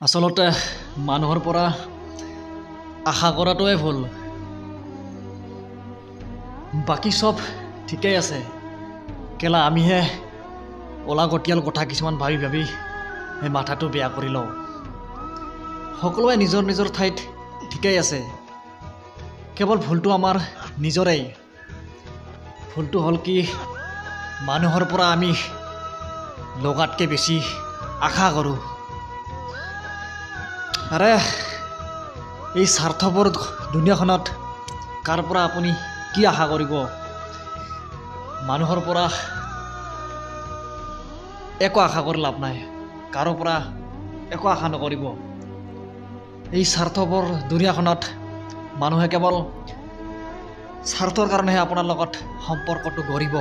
আচলতে মানুহৰ পৰা আশা কৰাটোৱে ভুল। বাকী সব ঠিকেই আছে, কেলা আমিহে অলাগতিয়াল কথা কিছুমান ভাবি ভাবি সেই মাথাটো বেয়া কৰি লওঁ। সকলোৱে নিজৰ নিজৰ ঠাইত ঠিকেই আছে, কেৱল ভুলটো আমাৰ নিজৰেই। ভুলটো হ'ল কি, মানুহৰ পৰা আমি লগাতকৈ বেছি আশা কৰোঁ। আৰে এই স্বাৰ্থপৰ দুনিয়াখনত কাৰ পৰা আপুনি কি আশা কৰিব? মানুহৰ পৰা একো আশা কৰি লাভ নাই, কাৰো পৰা একো আশা নকৰিব। এই স্বাৰ্থপৰ দুনিয়াখনত মানুহে কেৱল স্বাৰ্থৰ কাৰণেহে আপোনাৰ লগত সম্পৰ্কটো গঢ়িব।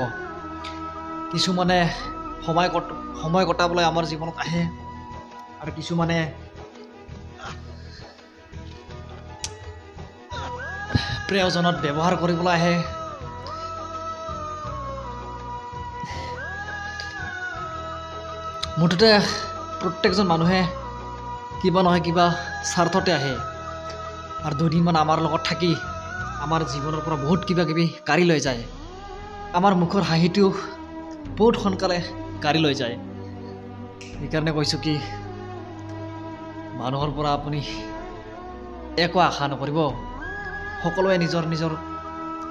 কিছুমানে সময় কটাবলৈ আমাৰ জীৱনত আহে, আৰু কিছুমানে প্ৰয়োজনত ব্যৱহাৰ কৰিবলৈ আহে। মুঠতে প্ৰত্যেকজন মানুহে কিবা নহয় কিবা স্বাৰ্থতে আহে, আৰু দুদিনমান আমাৰ লগত থাকি আমাৰ জীৱনৰ পৰা বহুত কিবা কিবি কাঢ়ি লৈ যায়। আমাৰ মুখৰ হাঁহিটো বহুত সোনকালে কাঢ়ি লৈ যায়। সেইকাৰণে কৈছোঁ কি, মানুহৰ পৰা আপুনি একো আশা নকৰিব। সকলোৱে নিজৰ নিজৰ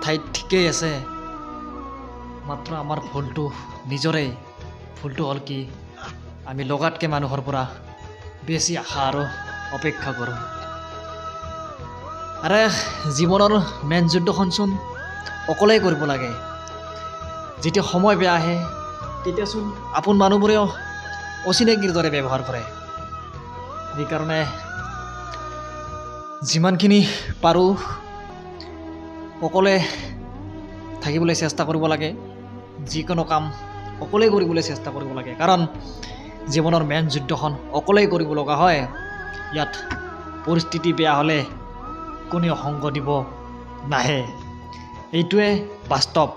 ঠাইত ঠিকেই আছে, মাত্ৰ আমাৰ ভুলটো নিজৰেই। ভুলটো হ'ল কি, আমি লগাতকৈ মানুহৰ পৰা বেছি আশা আৰু অপেক্ষা কৰোঁ। আৰে জীৱনৰ মেইন যুদ্ধখনচোন অকলেই কৰিব লাগে। যেতিয়া সময় বেয়া আহে তেতিয়াচোন আপোন মানুহবোৰেও অচিনাকিৰ দৰে ব্যৱহাৰ কৰে। সেইকাৰণে যিমানখিনি পাৰোঁ অকলে থাকিবলৈ চেষ্টা কৰিব লাগে। যিকোনো কাম অকলেই কৰিবলৈ চেষ্টা কৰিব লাগে, কাৰণ জীৱনৰ মেইন যুদ্ধখন অকলেই কৰিব লগা হয়। ইয়াত পৰিস্থিতি বেয়া হ'লে কোনেও সংগ দিব নাহে, এইটোৱে বাস্তৱ।